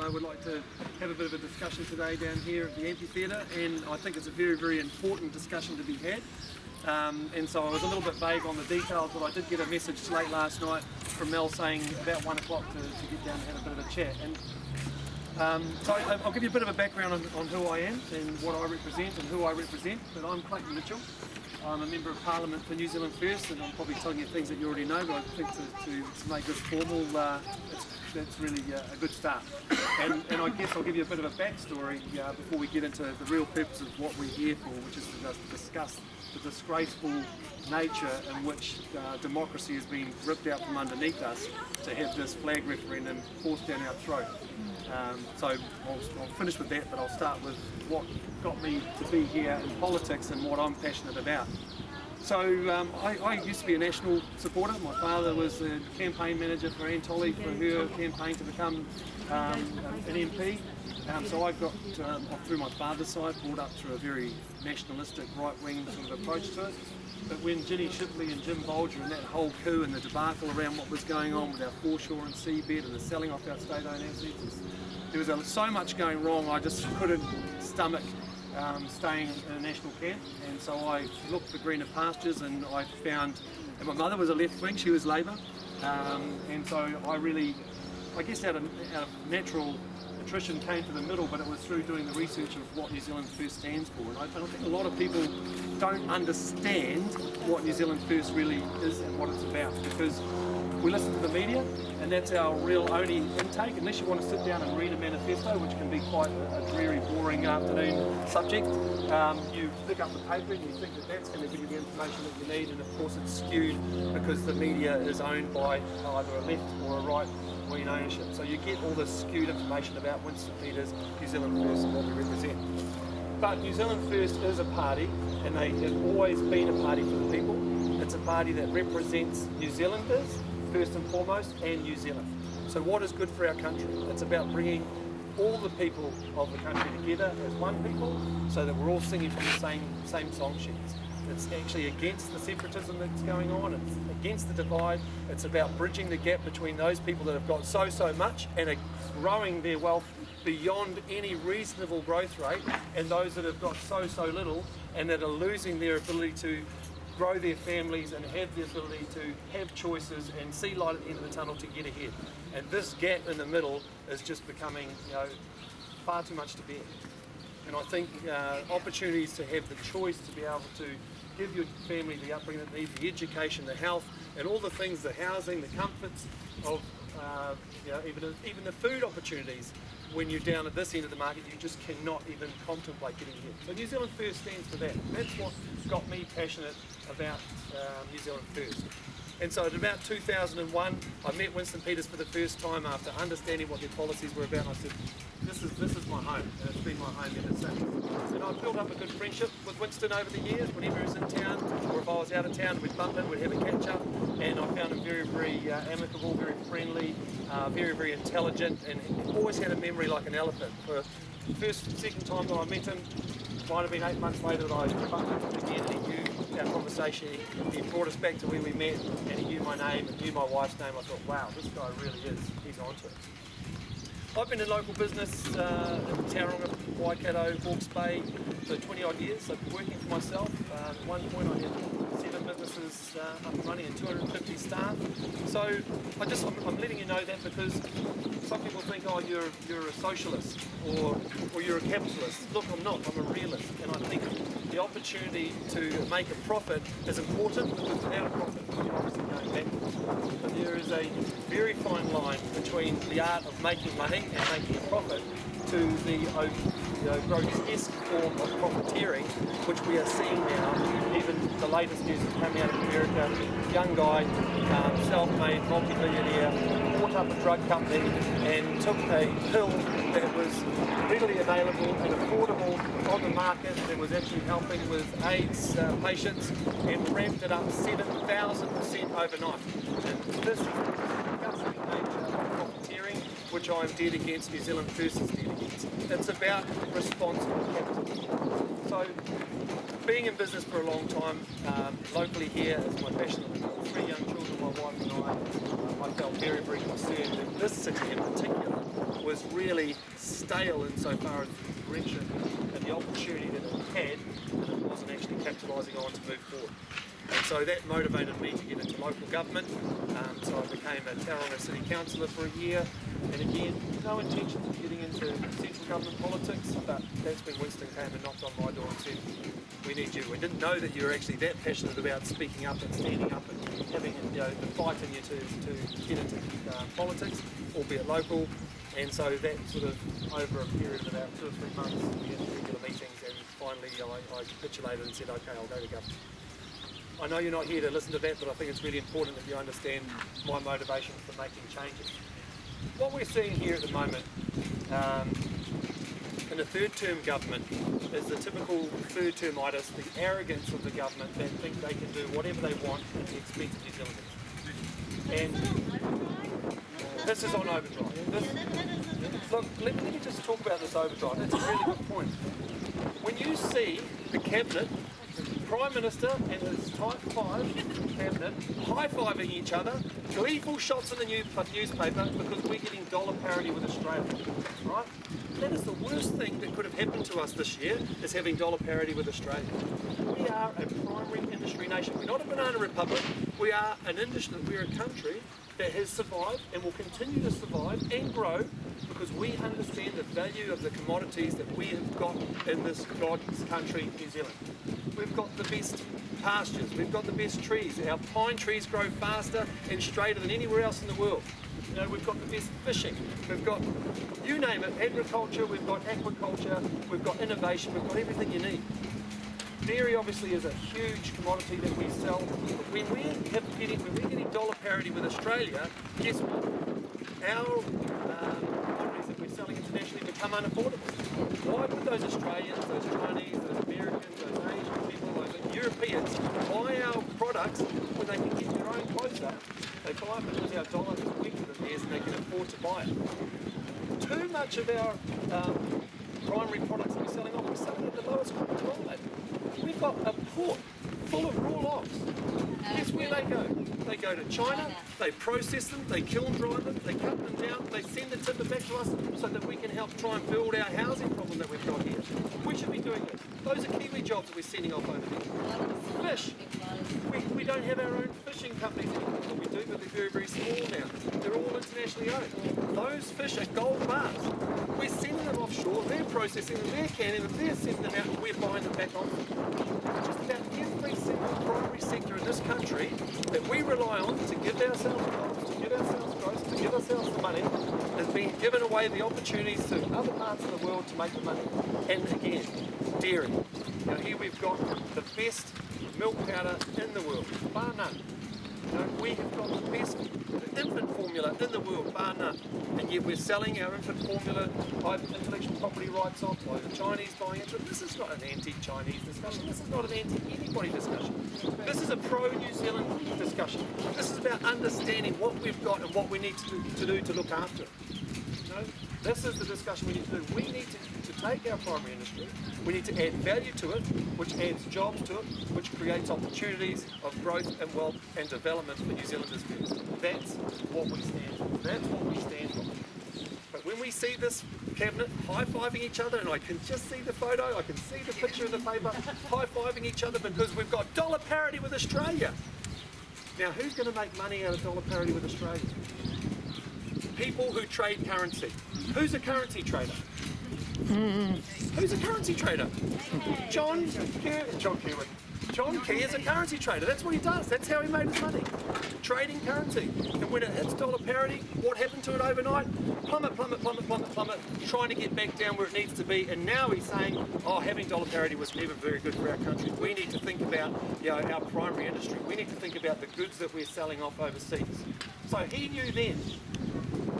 I would like to have a bit of a discussion today down here at the amphitheatre, and I think it's a very, very important discussion to be had. And so I was a little bit vague on the details, but I did get a message late last night from Mel saying about 1 o'clock to get down and have a bit of a chat. And so I'll give you a bit of a background on who I am and what I represent and who I represent. But I'm Clayton Mitchell. I'm a Member of Parliament for New Zealand First, and I'm probably telling you things that you already know, but I think to make this formal, that's really a good start. And I guess I'll give you a bit of a backstory before we get into the real purpose of what we're here for, which is to discuss the disgraceful nature in which democracy has been ripped out from underneath us to have this flag referendum forced down our throat. So I'll finish with that, but I'll start with what got me to be here in politics and what I'm passionate about. So I used to be a national supporter. My father was a campaign manager for Anne Tolley for her campaign to become an MP. So I got, through my father's side, brought up through a very nationalistic, right-wing sort of approach to it. But when Ginny Shipley and Jim Bolger and that whole coup and the debacle around what was going on with our foreshore and seabed and the selling off our state-owned assets, there was so much going wrong, I just couldn't stomach staying in a national camp. And so I looked for greener pastures, and I found, and my mother was a left-wing, she was Labour, and so I guess out of natural attrition came to the middle, but it was through doing the research of what New Zealand First stands for. And I think a lot of people don't understand what New Zealand First really is and what it's about, because we listen to the media and that's our real only intake, unless you want to sit down and read a manifesto, which can be quite a dreary, boring afternoon subject. You pick up the paper and you think that that's going to give you the information that you need, and of course it's skewed because the media is owned by either a left or a right wing ownership. So you get all this skewed information about Winston Peters, New Zealand First, and what we represent. But New Zealand First is a party, and they have always been a party for the people. It's a party that represents New Zealanders, first and foremost, and New Zealand. So what is good for our country? It's about bringing all the people of the country together as one people, so that we're all singing from the same song sheets. It's actually against the separatism that's going on, it's against the divide. It's about bridging the gap between those people that have got so much and are growing their wealth beyond any reasonable growth rate, and those that have got so little and that are losing their ability to grow their families and have the ability to have choices and see light at the end of the tunnel to get ahead. And this gap in the middle is just becoming, far too much to bear. And I think opportunities to have the choice to be able to give your family the upbringing that they need, the education, the health, and all the things, the housing, the comforts of even the food opportunities. When you're down at this end of the market, you just cannot even contemplate getting here. So New Zealand First stands for that. That's what got me passionate about New Zealand First. And so at about 2001, I met Winston Peters for the first time after understanding what their policies were about. And I said, this is my home, and it's been my home ever since. And I've built up a good friendship with Winston over the years. Whenever he was in town, or if I was out of town, we'd bump in, we'd have a catch up. And I found him very, very amicable, very friendly, very, very intelligent, and he always had a memory like an elephant. For the second time that I met him, might have been 8 months later that I bumped into him again, and he knew our conversation. He brought us back to where we met, and he knew my name and knew my wife's name. I thought, wow, this guy really he's onto it. I've been in local business in Tauranga, Waikato, Hawke's Bay for 20 odd years. I've been working for myself. At one point I had 7 businesses up and running and 250 staff. So I'm letting you know that because some people think, oh, you're a socialist or you're a capitalist. Look, I'm not. I'm a realist, and I think the opportunity to make a profit is important, because without a profit, you're obviously going backwards. But there is a very fine line between the art of making money and making a profit to the grotesque form of profiteering, which we are seeing now. Even the latest news that came out of America, young guy, self-made, multi-millionaire, bought up a drug company and took a pill that was readily available and affordable on the market that was actually helping with AIDS patients, and ramped it up 7,000% overnight. And this is the disgusting nature of profiteering, which I'm dead against, New Zealand First is dead against. It's about responsible capitalism. So, being in business for a long time, locally here is my passion. I've got 3 young children, my wife and I. I felt very, very concerned that this city in particular was really stale insofar as the direction and the opportunity that it had, and it wasn't actually capitalising on to move forward. And so that motivated me to get into local government. So I became a Tauranga City Councillor for a year, and again, no intentions of getting into central government politics, but that's when Winston came and knocked on my door and said, we need you. We didn't know that you were actually that passionate about speaking up and standing up and having the fight in you to get into politics, albeit local. And so that sort of, over a period of about 2 or 3 months, we had regular meetings, and finally I capitulated and said, okay, I'll go to government. I know you're not here to listen to that, but I think it's really important that you understand my motivation for making changes. What we're seeing here at the moment in a third-term government is the typical third-termitis, the arrogance of the government that think they can do whatever they want at the expense of New Zealanders. And this is on overdrive. Look, let me just talk about this overdrive. That's a really good point. When you see the Cabinet, Prime Minister and his Type 5 Cabinet high-fiving each other, gleeful shots in the newspaper because we're getting dollar parity with Australia, right? That is the worst thing that could have happened to us this year, is having dollar parity with Australia. We are a primary industry nation. We're not a banana republic. We are an industry. We're a country that has survived and will continue to survive and grow because we understand the value of the commodities that we have got in this God's country, New Zealand. We've got the best pastures, we've got the best trees. Our pine trees grow faster and straighter than anywhere else in the world. You know, we've got the best fishing, we've got, you name it, agriculture, we've got aquaculture, we've got innovation, we've got everything you need. Dairy obviously is a huge commodity that we sell, but when we're getting dollar parity with Australia, guess what? Our commodities that we're selling internationally become unaffordable. Why would those Australians, those Chinese, those Americans, those Asian people, those Europeans buy our products when they can get their own closer? They buy it because our dollar is weaker than theirs and they can afford to buy it. Too much of our primary products that we're selling off, we're selling at the lowest common denominator. We've got a port full of raw logs. Guess where they go? They go to China, they process them, they kiln dry them, they cut them down, they send the timber back to us so that we can help try and build our housing problem that we've got here. We should be doing this. Those are Kiwi jobs that we're sending off over there. Fish. We don't have our own fishing companies anymore. We do, but they're very, very small now. They're all internationally owned. Those fish are gold bars. We're sending them offshore, they're processing them, they're canning them, they're sending them out, and we're buying them back on. Just about every single primary sector in this country that we rely on to give ourselves jobs, to give ourselves growth, to give ourselves the money, has been given away the opportunities to other parts of the world to make the money. And again, dairy. Now here we've got the best milk powder in the world, bar none. You know, we have got the best infant formula in the world, bar none. And yet we're selling our infant formula by intellectual property rights off, by the Chinese buying into it. This is not an anti-Chinese discussion. This is not an anti-anybody discussion. This is a pro-New Zealand discussion. This is about understanding what we've got and what we need to do to look after it. You know, this is the discussion we need to do. We need to take our primary industry, we need to add value to it, which adds jobs to it, which creates opportunities of growth and wealth and development for New Zealanders first. That's what we stand for. That's what we stand for. But when we see this cabinet high-fiving each other, and I can just see the photo, I can see the picture in the paper, high-fiving each other because we've got dollar parity with Australia. Now, who's going to make money out of dollar parity with Australia? People who trade currency. Who's a currency trader? Who's a currency trader? John Key is a currency trader. That's what he does. That's how he made his money. Trading currency. And when it hits dollar parity, what happened to it overnight? Plummet, trying to get back down where it needs to be. And now he's saying, oh, having dollar parity was never very good for our country. We need to think about, you know, our primary industry. We need to think about the goods that we're selling off overseas. So he knew then.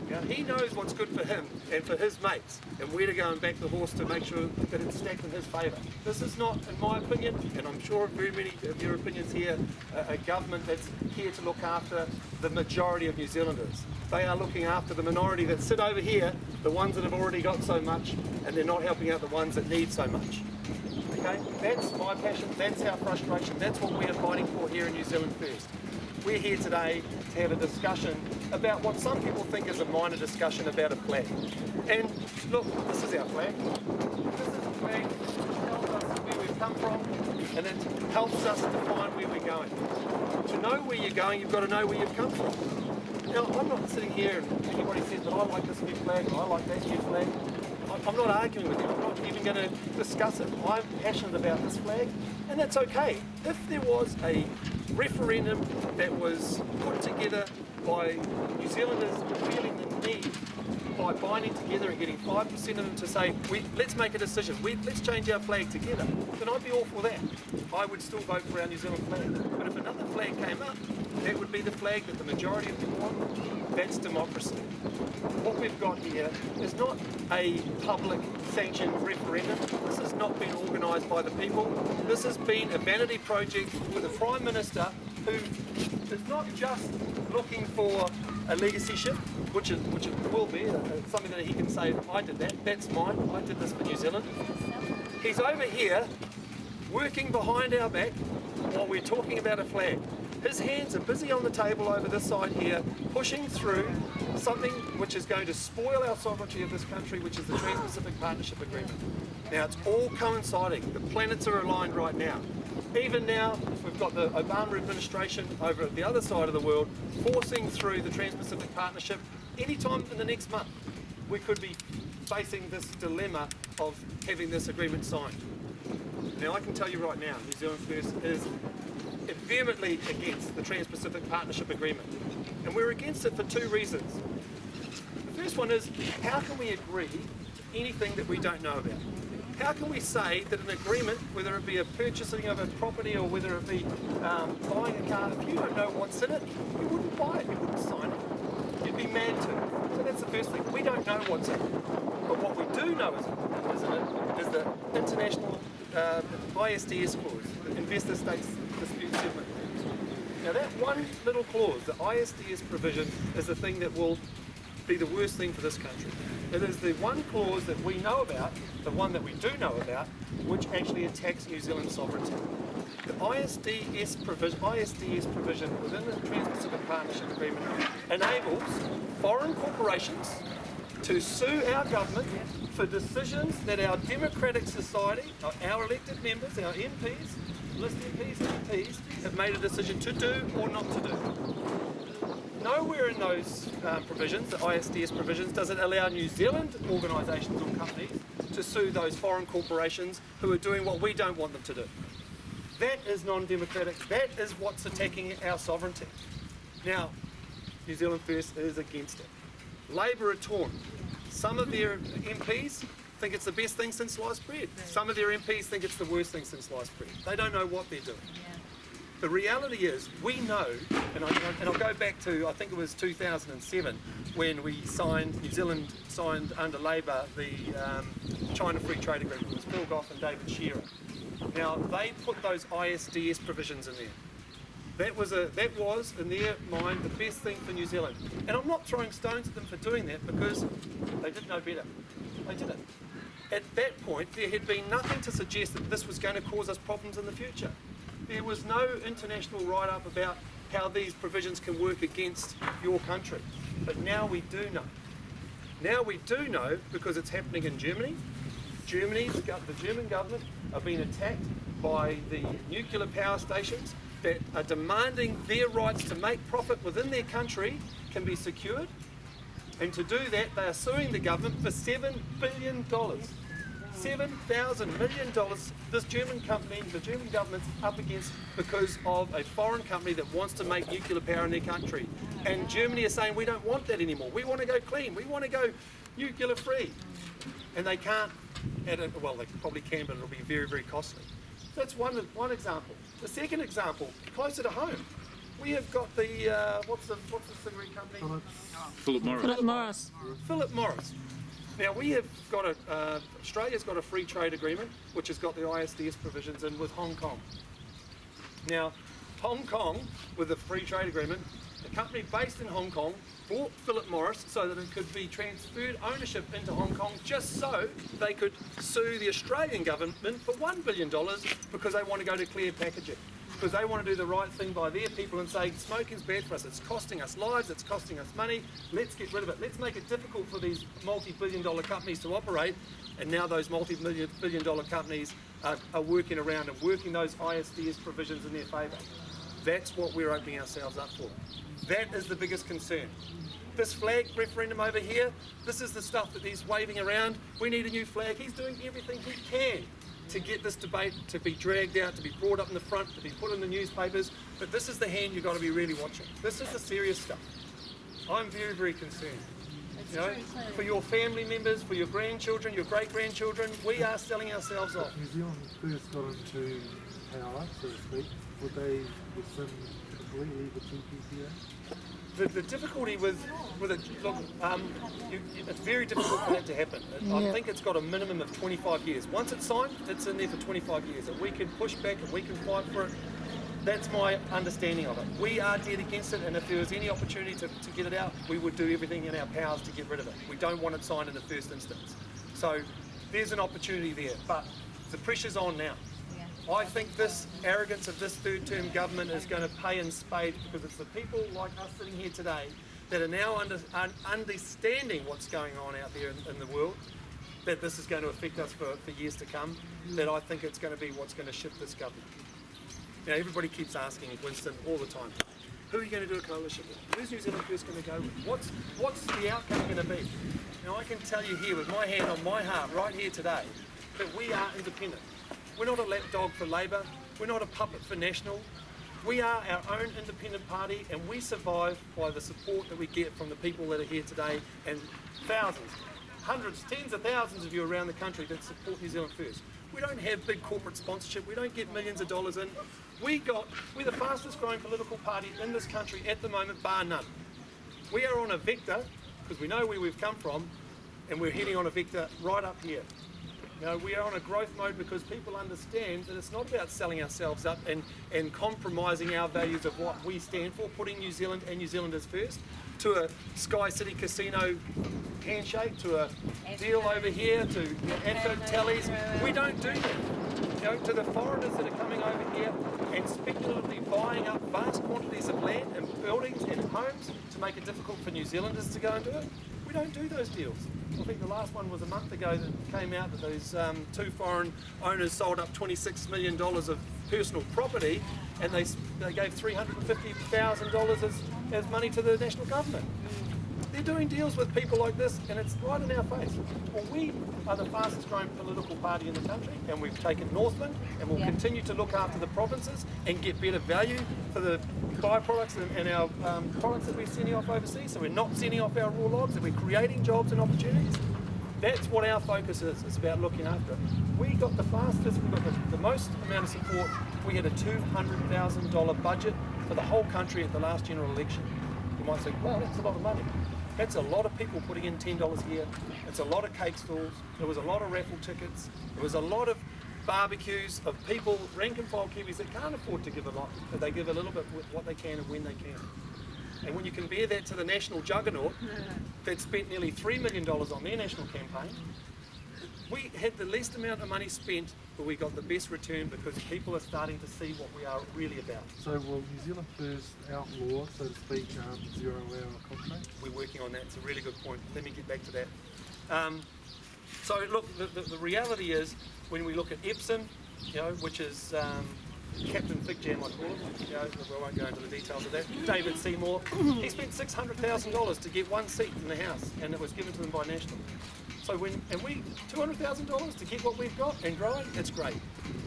You know, he knows what's good for him and for his mates and where to go and back the horse to make sure that it's stacked in his favour. This is not, in my opinion, and I'm sure very many of your opinions here, a government that's here to look after the majority of New Zealanders. They are looking after the minority that sit over here, the ones that have already got so much, and they're not helping out the ones that need so much. Okay, that's my passion, that's our frustration, that's what we are fighting for here in New Zealand first. we're here today to have a discussion about what some people think is a minor discussion about a flag. And look, this is our flag. This is a flag that tells us where we've come from, and it helps us define where we're going. To know where you're going, you've got to know where you've come from. Now, I'm not sitting here and anybody says that I like this new flag or I like that new flag. I'm not arguing with you. I'm not even going to discuss it. I'm passionate about this flag, and that's okay. If there was a referendum that was put together by New Zealanders feeling the need by binding together and getting 5% of them to say, let's make a decision, let's change our flag together, then I'd be all for that. I would still vote for our New Zealand flag. But if another flag came up, that would be the flag that the majority of people want. That's democracy. What we've got here is not a public sanctioned referendum. This has not been organised by the people. This has been a vanity project with a Prime Minister who is not just looking for a legacyship, which it will be, something that he can say, I did that, that's mine, I did this for New Zealand. He's over here working behind our back while we're talking about a flag. His hands are busy on the table over this side here, pushing through something which is going to spoil our sovereignty of this country, which is the Trans-Pacific Partnership Agreement. Now, it's all coinciding. The planets are aligned right now. Even now, we've got the Obama administration over at the other side of the world forcing through the Trans-Pacific Partnership. Anytime in the next month, we could be facing this dilemma of having this agreement signed. Now, I can tell you right now, New Zealand First is vehemently against the Trans-Pacific Partnership Agreement. And we're against it for two reasons. The first one is, how can we agree to anything that we don't know about? How can we say that an agreement, whether it be a purchasing of a property or whether it be buying a car, if you don't know what's in it, you wouldn't buy it, you wouldn't sign it. You'd be mad to. So that's the first thing. We don't know what's in it. But what we do know is the international ISDS clause, the Investor States Dispute Settlement Clause. Now that one little clause, the ISDS provision, is the thing that will be the worst thing for this country. It is the one clause that we know about, the one that we do know about, which actually attacks New Zealand's sovereignty. The ISDS provision within the Trans-Pacific Partnership Agreement enables foreign corporations to sue our government for decisions that our democratic society, our elected members, our MPs, list MPs and MPs, have made a decision to do or not to do. Nowhere in those provisions, the ISDS provisions, does it allow New Zealand organisations or companies to sue those foreign corporations who are doing what we don't want them to do. That is non-democratic. That is what's attacking our sovereignty. Now, New Zealand First is against it. Labor are torn. Some of their MPs think it's the best thing since sliced bread. Some of their MPs think it's the worst thing since sliced bread. They don't know what they're doing. The reality is, we know, and I'll go back to, I think it was 2007, when New Zealand signed under Labour the China Free Trade Agreement. It was Phil Goff and David Shearer. Now, they put those ISDS provisions in there. That was, in their mind, the best thing for New Zealand. And I'm not throwing stones at them for doing that, because they did know better. They did it. At that point, there had been nothing to suggest that this was going to cause us problems in the future. There was no international write-up about how these provisions can work against your country. But now we do know. Now we do know because it's happening in Germany. The German government are being attacked by the nuclear power stations that are demanding their rights to make profit within their country can be secured. And to do that, they are suing the government for $7 billion. $7,000 million this German company, the German government's up against because of a foreign company that wants to make nuclear power in their country. And Germany is saying, we don't want that anymore. We want to go clean. We want to go nuclear free. And they can't, well, they probably can, but it'll be very, very costly. That's one example. The second example, closer to home, we have got the, what's the cigarette company? Philip Morris. Philip Morris. Now we have got Australia's got a free trade agreement which has got the ISDS provisions in with Hong Kong. Now, Hong Kong, with the free trade agreement, a company based in Hong Kong bought Philip Morris so that it could be transferred ownership into Hong Kong just so they could sue the Australian government for $1 billion because they want to go to clear packaging. because they want to do the right thing by their people and say smoking's bad for us, it's costing us lives, it's costing us money, let's get rid of it. Let's make it difficult for these multi-billion-dollar companies to operate, and now those multi-billion-dollar companies are working around and working those ISDS provisions in their favour. That's what we're opening ourselves up for. That is the biggest concern. This flag referendum over here, this is the stuff that he's waving around. We need a new flag. He's doing everything he can to get this debate to be dragged out, to be brought up in the front, to be put in the newspapers. But this is the hand you've got to be really watching. This is the serious stuff. I'm very, very concerned. You know, for your family members, for your grandchildren, your great-grandchildren, we are selling ourselves off. New Zealand first got into power, so to speak, would they rescind completely the TPPA? The difficulty with it, look, it's very difficult for that to happen. I think it's got a minimum of 25 years. Once it's signed, it's in there for 25 years. And we can push back and we can fight for it. That's my understanding of it. We are dead against it, and if there was any opportunity to get it out, we would do everything in our powers to get rid of it. We don't want it signed in the first instance. So there's an opportunity there, but the pressure's on now. I think this arrogance of this third-term government is going to pay in spades, because it's the people like us sitting here today that are now understanding what's going on out there in the world, that this is going to affect us for years to come, that I think it's going to be what's going to shift this government. Now, everybody keeps asking Winston all the time, who are you going to do a coalition with? Where's New Zealand First going to go with? What's the outcome going to be? Now, I can tell you here with my hand on my heart right here today that we are independent. We're not a lapdog for Labour, we're not a puppet for National. We are our own independent party, and we survive by the support that we get from the people that are here today, and thousands, hundreds, tens of thousands of you around the country that support New Zealand First. We don't have big corporate sponsorship, we don't get millions of dollars in. We're the fastest growing political party in this country at the moment, bar none. We are on a vector, because we know where we've come from, and we're heading on a vector right up here. You know, we are on a growth mode because people understand that it's not about selling ourselves up and compromising our values of what we stand for, putting New Zealand and New Zealanders first, to a Sky City Casino handshake, to a deal over here, to Advert tallies. We don't do that. You know, to the foreigners that are coming over here and speculatively buying up vast quantities of land and buildings and homes to make it difficult for New Zealanders to go and do it, we don't do those deals. I think the last one was a month ago that came out that those two foreign owners sold up $26 million of personal property, and they gave $350,000 as money to the national government. They're doing deals with people like this, and it's right in our face. Well, we are the fastest growing political party in the country, and we've taken Northland, and we'll continue to look after the provinces and get better value for the byproducts and our products that we're sending off overseas. So we're not sending off our raw logs, and we're creating jobs and opportunities. That's what our focus is. It's about looking after it. We got the fastest, we got the most amount of support. We had a $200,000 budget for the whole country at the last general election. You might think, well, that's a lot of money. That's a lot of people putting in $10 a year. It's a lot of cake stalls. There was a lot of raffle tickets. There was a lot of barbecues of people, rank and file Kiwis, that can't afford to give a lot, but they give a little bit with what they can and when they can. And when you compare that to the national juggernaut that spent nearly $3 million on their national campaign, we had the least amount of money spent, but we got the best return because people are starting to see what we are really about. So will New Zealand First outlaw, so to speak, 0 hour contracts? We're working on that. It's a really good point. Let me get back to that. So look, the reality is, when we look at Epsom, you know, which is Captain Fig Jam, I call him. You know, we won't go into the details of that. David Seymour, he spent $600,000 to get one seat in the House, and it was given to them by National. So we $200,000 to get what we've got and growing, it's great.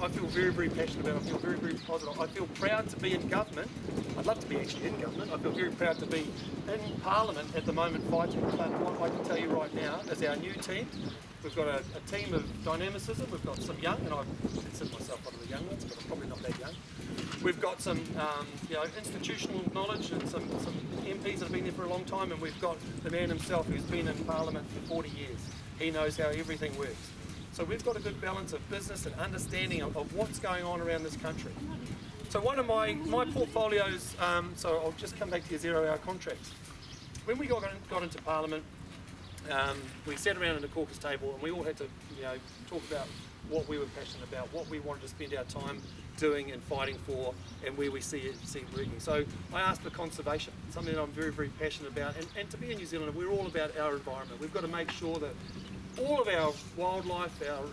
I feel very, very passionate about it. I feel very, very positive. I feel proud to be in government. I'd love to be actually in government. I feel very proud to be in Parliament at the moment fighting. But what I can tell you right now is our new team. We've got a team of dynamicism. We've got some young, and I consider myself one of the young ones, but I'm probably not that young. We've got some institutional knowledge and some MPs that have been there for a long time, and we've got the man himself who's been in Parliament for 40 years. He knows how everything works. So we've got a good balance of business and understanding of what's going on around this country. So one of my portfolios, so I'll just come back to your 0 hour contracts. When we got into Parliament, we sat around at the caucus table and we all had to, talk about what we were passionate about, what we wanted to spend our time doing and fighting for, and where we see it working. So I asked for conservation, something that I'm very, very passionate about. And to be in New Zealand, we're all about our environment. We've got to make sure that all of our wildlife, our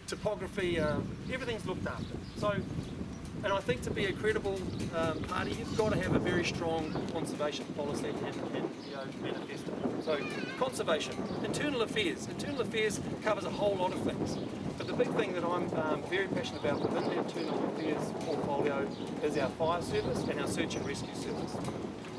topography, everything's looked after. So, and I think to be a credible party, you've got to have a very strong conservation policy and manifesto. So conservation, internal affairs. Internal affairs covers a whole lot of things. But the big thing that I'm very passionate about within the internal affairs portfolio is our fire service and our search and rescue service.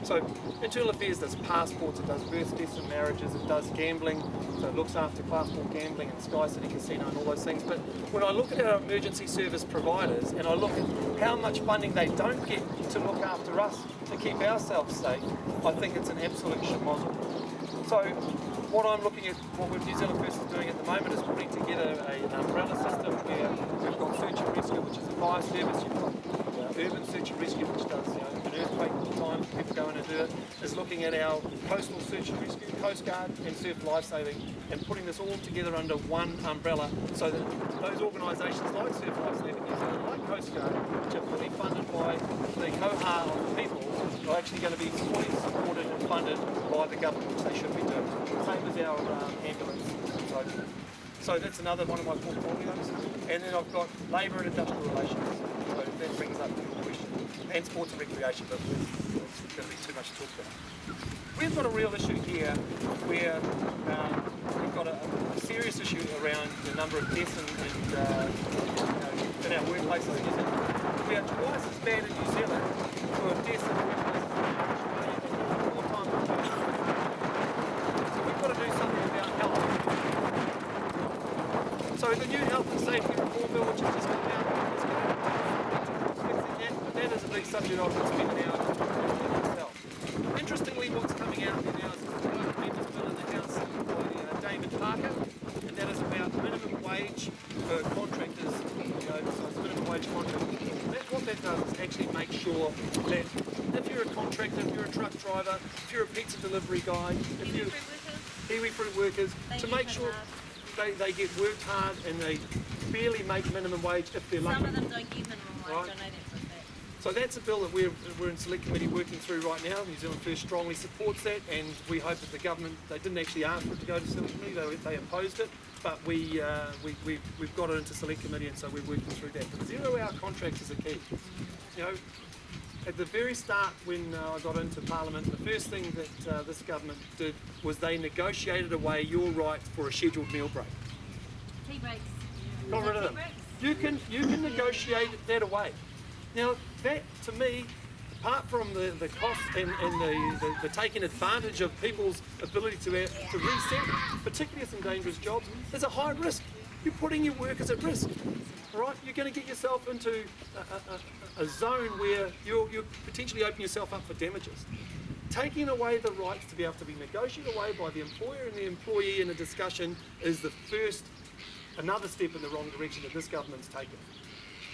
So internal affairs does passports, it does births, deaths and marriages, it does gambling, so it looks after Class 4 gambling and Sky City Casino and all those things. But when I look at our emergency service providers and I look at how much funding they don't get to look after us, to keep ourselves safe, I think it's an absolute schmozzle. So what I'm looking at, what New Zealand First is doing at the moment is putting together an umbrella system where we've got search and rescue, which is a fire service, you've got urban search and rescue, which does an earthquake time, people go in and do it, is looking at our coastal search and rescue, Coast Guard and surf lifesaving, and putting this all together under one umbrella so that those organisations like Surf Lifesaving New Zealand, like Coast Guard, which are fully funded by the koha of the people, are actually going to be fully supported and funded by the government, which they should be doing. Same as our ambulance and so forth. So that's another one of my portfolios. And then I've got labour and industrial relations. So that brings up the question. And sports and recreation, but it's going to be too much to talk about. We've got a real issue here where we've got a serious issue around the number of deaths in our workplaces in New Zealand. We are twice as bad in New Zealand for deaths in workplaces. So we've got to do something about health. So the new health and safety reform bill, which has just come out, is going to fix that, but that is a big subject I could spend an hour talking about myself. Interestingly, what's coming out there now is a tremendous bill in the House by David Parker, and that is about minimum wage for contractors, so it's a minimum wage contract. What that does is actually make sure that if you're a contractor, if you're a truck driver, if you're a pizza delivery guy, if you're Kiwi fruit workers, to make sure they get worked hard and they barely make minimum wage if they're lucky. Some of them don't get minimum wage, Right. I know that for a fact. So that's a bill that we're in select committee working through right now. New Zealand First strongly supports that, and we hope that the government, they didn't actually ask for it to go to select committee, they opposed it, but we've got it into select committee, and so we're working through that. But 0-hour contracts is a key. At the very start when I got into Parliament, the first thing that this government did was they negotiated away your right for a scheduled meal break. Tea breaks. Got rid of them. You can negotiate that away. Now that, to me, apart from the cost and the taking advantage of people's ability to reset, particularly some dangerous jobs, there's a high risk. You're putting your workers at risk. Right? You're going to get yourself into a zone where you're potentially opening yourself up for damages. Taking away the rights to be able to be negotiated away by the employer and the employee in a discussion is the first, another step in the wrong direction that this government's taken.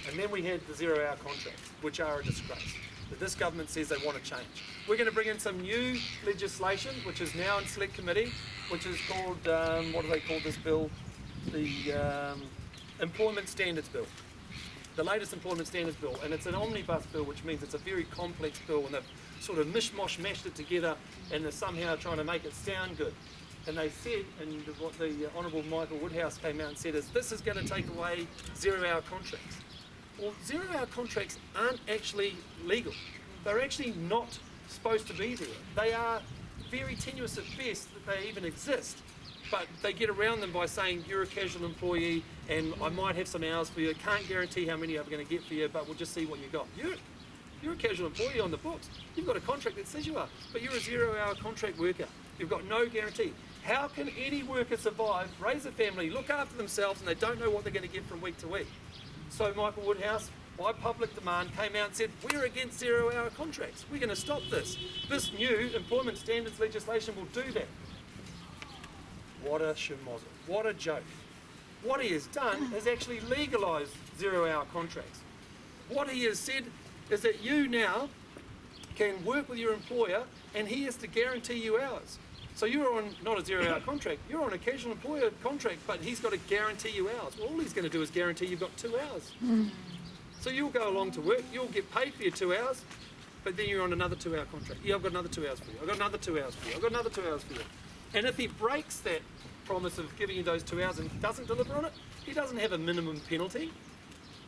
And then we had the 0-hour contracts, which are a disgrace, that this government says they want to change. We're going to bring in some new legislation, which is now in select committee, which is called, what do they call this bill? The Employment Standards Bill. The latest Employment Standards Bill, and it's an omnibus bill, which means it's a very complex bill, and they've sort of mashed it together, and they're somehow trying to make it sound good. And they said, and what the Honourable Michael Woodhouse came out and said is, this is going to take away 0-hour contracts. Well, 0-hour contracts aren't actually legal. They're actually not supposed to be there. They are very tenuous at best that they even exist. But they get around them by saying you're a casual employee and I might have some hours for you. Can't guarantee how many I'm going to get for you, but we'll just see what you got. You're a casual employee on the books. You've got a contract that says you are, but you're a 0-hour contract worker. You've got no guarantee. How can any worker survive, raise a family, look after themselves, and they don't know what they're going to get from week to week? So Michael Woodhouse, by public demand, came out and said, we're against 0-hour contracts. We're going to stop this. This new employment standards legislation will do that. What a schmozzle. What a joke. What he has done is actually legalised 0-hour contracts. What he has said is that you now can work with your employer and he has to guarantee you hours. So you're on not a 0-hour contract, you're on a casual employer contract, but he's got to guarantee you hours. Well, all he's going to do is guarantee you've got 2 hours. So you'll go along to work, you'll get paid for your 2 hours, but then you're on another 2-hour contract. Yeah, I've got another 2 hours for you. I've got another 2 hours for you. I've got another 2 hours for you. And if he breaks that promise of giving you those 2 hours and doesn't deliver on it, he doesn't have a minimum penalty.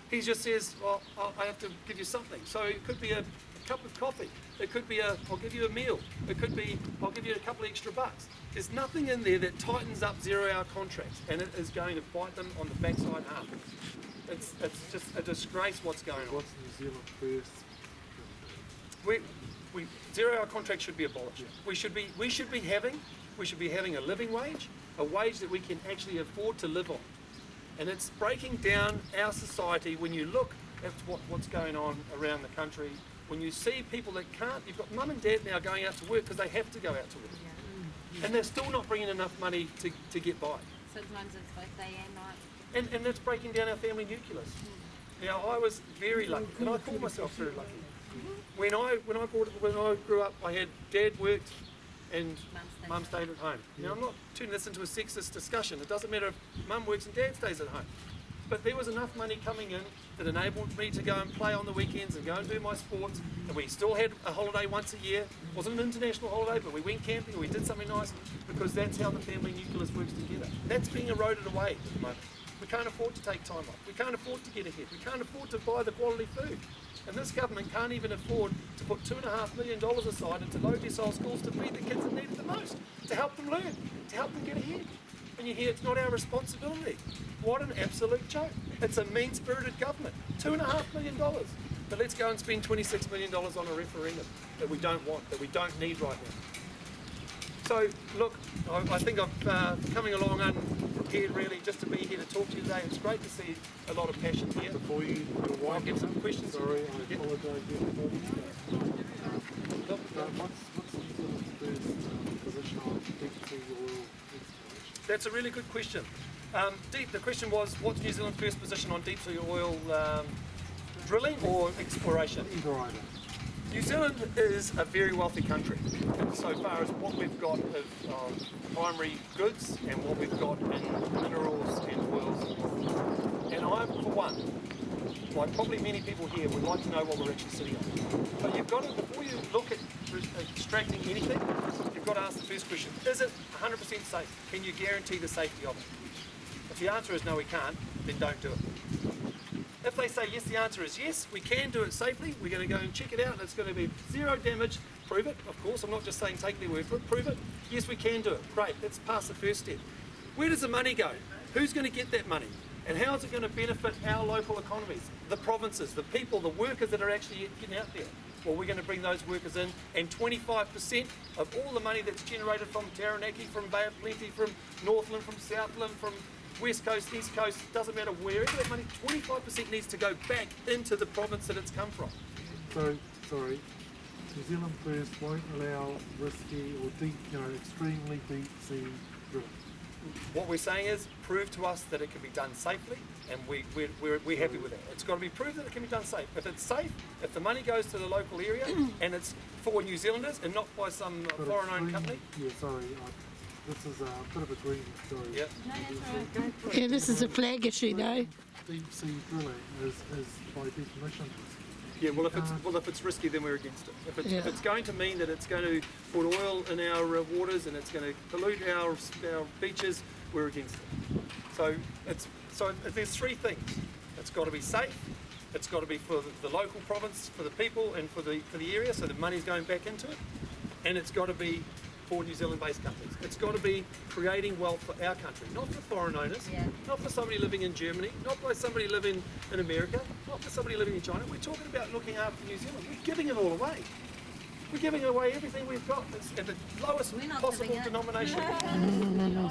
He just says, well, I have to give you something. So it could be a cup of coffee. It could be I'll give you a meal. It could be, I'll give you a couple extra bucks. There's nothing in there that tightens up 0-hour contracts, and it is going to bite them on the backside hard. It's just a disgrace what's going on. What's New Zealand first? 0-hour contracts should be abolished. We should be having a living wage, a wage that we can actually afford to live on. And it's breaking down our society when you look at what's going on around the country. When you see people that can't, you've got mum and dad now going out to work because they have to go out to work. And they're still not bringing enough money to get by. Sometimes it's both day and night. And that's breaking down our family nucleus. Now, I was very lucky, and I call myself very lucky. When I grew up, I had dad worked and mum stayed at home. Now, I'm not turning this into a sexist discussion. It doesn't matter if mum works and dad stays at home. But there was enough money coming in that enabled me to go and play on the weekends and go and do my sports. And we still had a holiday once a year. It wasn't an international holiday, but we went camping or we did something nice because that's how the family nucleus works together. That's being eroded away at the moment. We can't afford to take time off. We can't afford to get ahead. We can't afford to buy the quality food. And this government can't even afford to put $2.5 million aside into low decile schools to feed the kids that need it the most, to help them learn, to help them get ahead. And you hear it's not our responsibility. What an absolute joke. It's a mean-spirited government. $2.5 million. But let's go and spend $26 million on a referendum that we don't want, that we don't need right now. So, look, I think I'm coming along unprepared really just to be here to talk to you today. It's great to see a lot of passion here. Before you I'll get some questions. Sorry, I apologise. Look, What's New Zealand's first position on deep sea oil exploration? that's a really good question. The question was, what's New Zealand's first position on deep sea oil drilling or exploration? Either either. New Zealand is a very wealthy country so far as what we've got of primary goods and what we've got in minerals and oils. And I, for one, like probably many people here, would like to know what we're actually sitting on. But you've got to, before you look at extracting anything, you've got to ask the first question, is it 100% safe? Can you guarantee the safety of it? If the answer is no, we can't, then don't do it. If they say yes, the answer is yes, we can do it safely, we're going to go and check it out and it's going to be zero damage, prove it, of course, I'm not just saying take their word for it, prove it, yes we can do it, great, let's pass the first step. Where does the money go? Who's going to get that money? And how is it going to benefit our local economies, the provinces, the people, the workers that are actually getting out there? Well, we're going to bring those workers in, and 25% of all the money that's generated from Taranaki, from Bay of Plenty, from Northland, from Southland, from West Coast, East Coast, doesn't matter wherever that money, 25% needs to go back into the province that it's come from. So, sorry, New Zealand first won't allow risky or deep, extremely deep sea drilling. What we're saying is, prove to us that it can be done safely, and we're happy with that. It's got to be proved that it can be done safe. If it's safe, if the money goes to the local area, and it's for New Zealanders and not by some foreign-owned company. Yeah, sorry, this is a bit of a green story. Yep. No, that's all right. Yeah, this is a flag issue though. Deep sea drilling is by definition risky. Yeah, well, if it's risky, then we're against it. If it's going to mean that it's going to put oil in our waters and it's going to pollute our beaches, we're against it. So there's three things. It's got to be safe. It's got to be for the local province, for the people, and for the area, so the money's going back into it. And it's got to be for New Zealand-based companies. It's got to be creating wealth for our country, not for foreign owners, not for somebody living in Germany, not by somebody living in America, not for somebody living in China. We're talking about looking after New Zealand. We're giving it all away. We're giving away everything we've got. It's at the lowest possible denomination.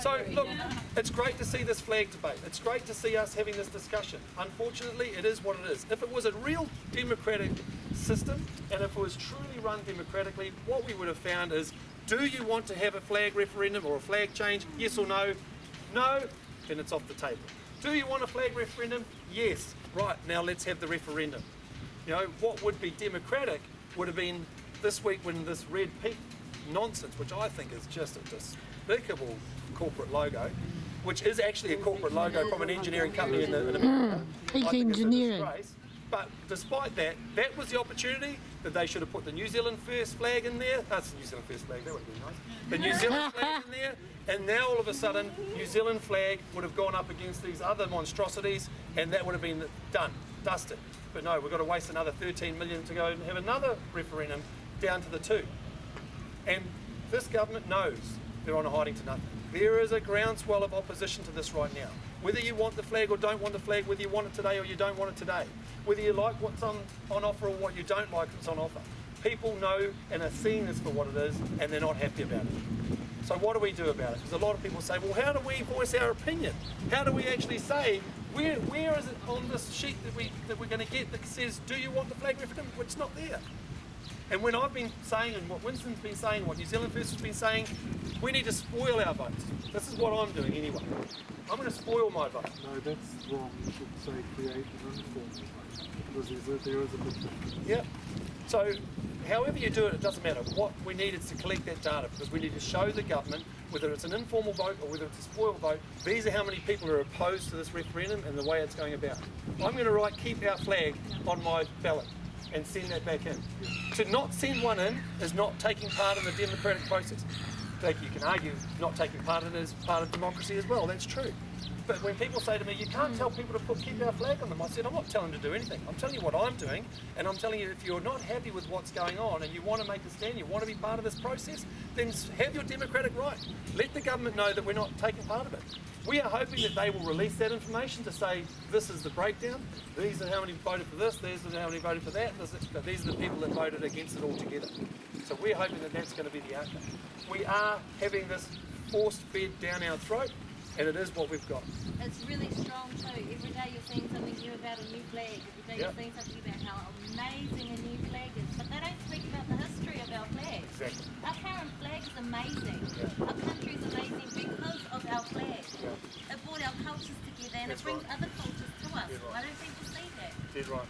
So look, it's great to see this flag debate. It's great to see us having this discussion. Unfortunately, it is what it is. If it was a real democratic system, and if it was truly run democratically, what we would have found is, do you want to have a flag referendum or a flag change? Yes or no? No, then it's off the table. Do you want a flag referendum? Yes. Right, now let's have the referendum. What would be democratic would have been this week when this red peak nonsense, which I think is just a despicable corporate logo, which is actually a corporate logo from an engineering company in America. Peak I think it's a engineering. disgrace. But despite that, that was the opportunity that they should have put the New Zealand first flag in there. That's the New Zealand first flag, that would have been nice. The New Zealand flag in there, and now all of a sudden, New Zealand flag would have gone up against these other monstrosities, and that would have been done, dusted. But no, we've got to waste another 13 million to go and have another referendum down to the 2. And this government knows they're on a hiding to nothing. There is a groundswell of opposition to this right now. Whether you want the flag or don't want the flag, whether you want it today or you don't want it today, whether you like what's on offer or what you don't like what's on offer. People know and are seeing this for what it is, and they're not happy about it. So what do we do about it? Because a lot of people say, well, how do we voice our opinion? How do we actually say, where is it on this sheet that we're going to get that says, do you want the flag referendum? Well, it's not there. And when I've been saying, and what Winston's been saying, what New Zealand First has been saying, we need to spoil our votes. This is what I'm doing anyway. I'm going to spoil my vote. No, that's wrong. You should say create an informal vote, because there is a big difference. Yeah. So, however you do it, it doesn't matter. What we need is to collect that data, because we need to show the government, whether it's an informal vote or whether it's a spoiled vote, these are how many people are opposed to this referendum and the way it's going about. I'm going to write keep our flag on my ballot and send that back in. To not send one in is not taking part in the democratic process. You can argue not taking part in it is part of democracy as well, that's true. But when people say to me, you can't tell people to keep our flag on them, I said, I'm not telling them to do anything. I'm telling you what I'm doing, and I'm telling you if you're not happy with what's going on and you want to make a stand, you want to be part of this process, then have your democratic right. Let the government know that we're not taking part of it. We are hoping that they will release that information to say, this is the breakdown, these are how many voted for this, these are how many voted for that, these are the people that voted against it altogether. So we're hoping that that's going to be the outcome. We are having this forced fed down our throat, and it is what we've got. It's really strong too. Every day you're seeing something new about a new flag. Every day you're seeing something about how amazing a new flag is. But they don't speak about the history of our flag. Exactly. Our current flag is amazing. Our country is amazing because of our flag. It brought our cultures together and it brings other cultures to us. Why don't people see that? Dead right.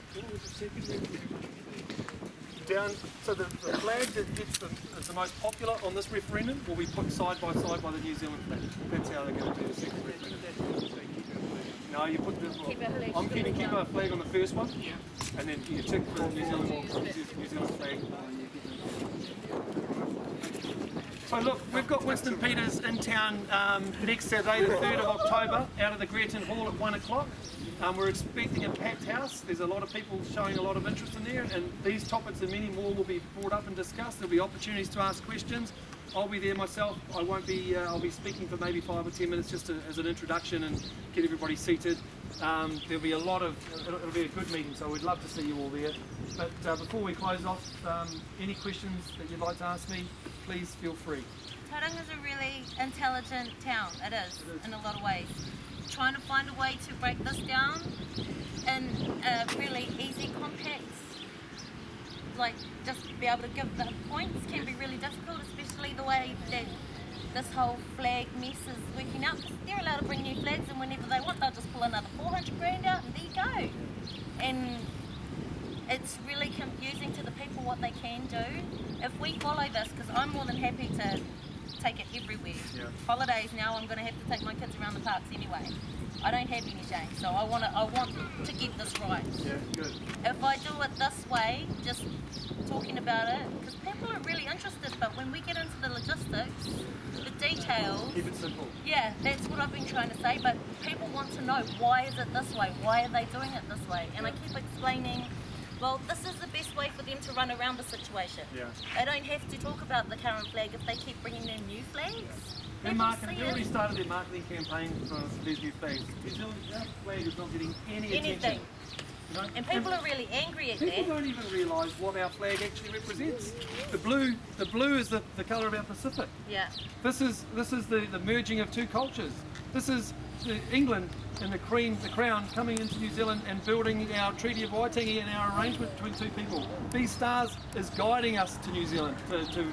So the flag that is the most popular on this referendum will be put side by side by the New Zealand flag. That's how they're going to do the second referendum. No, you put the. I'm keep our flag on the first one, and then you tick for the New Zealand flag. So look, we've got Winston Peters in town next Saturday, the 3rd of October, out of the Greaton Hall at 1 o'clock. We're expecting a packed house. There's a lot of people showing a lot of interest in there, and these topics and many more will be brought up and discussed. There'll be opportunities to ask questions. I'll be there myself. I won't be. I'll be speaking for maybe 5 or 10 minutes just as an introduction and get everybody seated. There'll be it'll be a good meeting, so we'd love to see you all there. But before we close off, any questions that you'd like to ask me, please feel free. Tauranga is a really intelligent town. It is in a lot of ways. Trying to find a way to break this down in a really easy, compact, like just be able to give the points can be really difficult, especially the way that this whole flag mess is working out. They're allowed to bring new flags and whenever they want, they'll just pull another 400 grand out and there you go. And it's really confusing to the people what they can do. If we follow this, because I'm more than happy to take it everywhere. Holidays now, I'm going to have to take my kids around the parks anyway. I don't have any shame, so I want to get this right. Yeah, good. If I do it this way, just talking about it, because people are really interested, but when we get into the logistics, the details, Keep it simple. yeah, that's what I've been trying to say, but people want to know, why is it this way? Why are they doing it this way? And I keep explaining, well, this is the best way for them to run around the situation. Yeah. They don't have to talk about the current flag if they keep bringing in new flags. They already started their marketing campaign for these new flags. New Zealand flag is not getting any attention. You know? And people are really angry at People that. don't even realise what our flag actually represents. The blue is the colour of our Pacific. Yeah. This is the merging of two cultures. This is England and the Crown coming into New Zealand and building our Treaty of Waitangi and our arrangement between two people. These stars is guiding us to New Zealand, to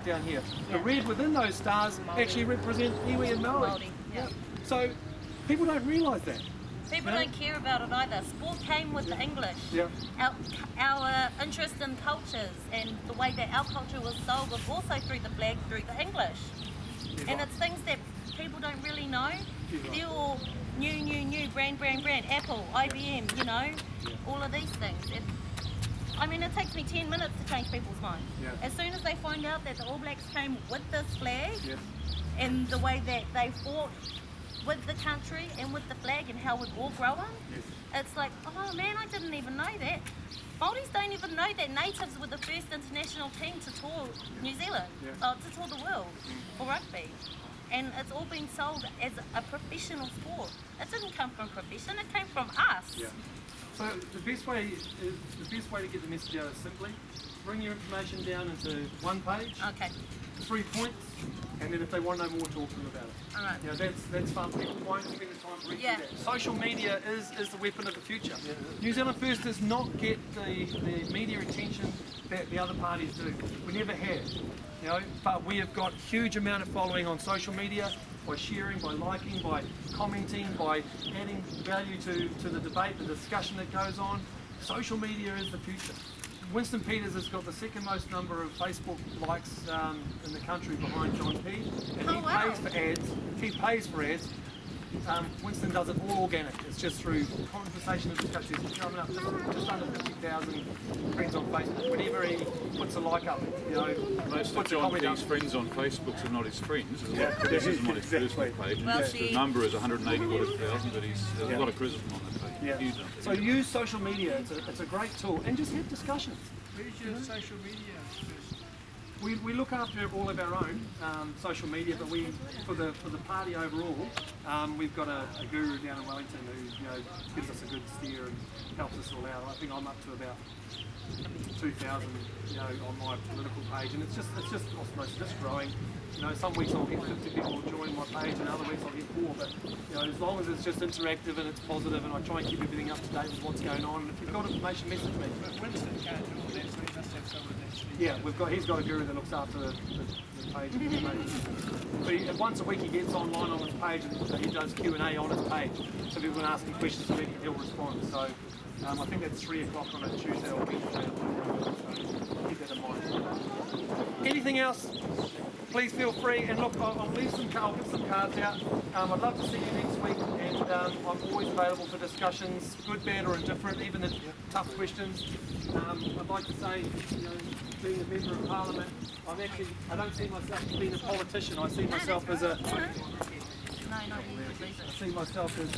down here. The red within those stars actually represent iwi and Maori. Yeah. So people don't realise that. People Yeah. don't care about it either. Sport came with the English. Yeah. Our interest in cultures and the way that our culture was sold was also through the flag, through the English. And it's things that people don't really know. They're all new, brand, Apple, IBM, you know, all of these things. I mean, it takes me 10 minutes to change people's minds. Yeah. As soon as they find out that the All Blacks came with this flag Yes. and the way that they fought with the country and with the flag and how we've all grown, Yes. it's like, oh man, I didn't even know that. Māoris don't even know that natives were the first international team to tour New Zealand, to tour the world for rugby. And it's all been sold as a professional sport. It didn't come from profession, it came from us. Yeah. So the best way to get the message out is simply bring your information down into one page, Okay, 3 points, and then if they want to know more, talk to them about it. alright. You know, that's fun. People won't spend the time to read Yeah. through that. Social media is the weapon of the future. New Zealand First does not get the media attention that the other parties do. We never have. You know, but we have got huge amount of following on social media by sharing, by liking, by commenting, by adding value to the debate, the discussion that goes on. Social media is the future. Winston Peters has got the second most number of Facebook likes in the country behind John P. And he wow. pays for ads. He pays for ads. Winston does it all organic. It's just through conversation and discussion. He's coming up just under 50,000 friends on Facebook. Whenever he puts a like up, you know, Most of puts a John comment up. P's friends on Facebook are not his friends. There's a lot of criticism on his personal page. Well, His see- number is 180,000, but there's a lot of criticism on that page. Yeah. Huge number. So use social media. It's a great tool, and just have discussions. Where's your social media? We look after all of our own social media, but we for the party overall, we've got a guru down in Wellington who gives us a good steer and helps us all out. I think I'm up to about 2,000 on my political page, and it's just osmosis, just growing. You know, some weeks I'll get 50 people join my page, and other weeks I'll get 4. But as long as it's just interactive and it's positive, and I try and keep everything up to date with what's going on. And if you've got information, message me. But Winston can't do all that, so he must have someone actually. Yeah, he's got a guru that looks after the page. But once a week he gets online on his page and he does Q&A on his page. So people can ask him questions so he'll respond. So I think that's 3 o'clock on a Tuesday or Wednesday. So keep that in mind. Anything else? Please feel free. And look, I'll give some cards out. I'd love to see you next week, and I'm always available for discussions, good, bad, or indifferent, even the tough questions. I'd like to say, being a member of Parliament, I don't see myself as being a politician. I see myself as No, not you, please. I see myself as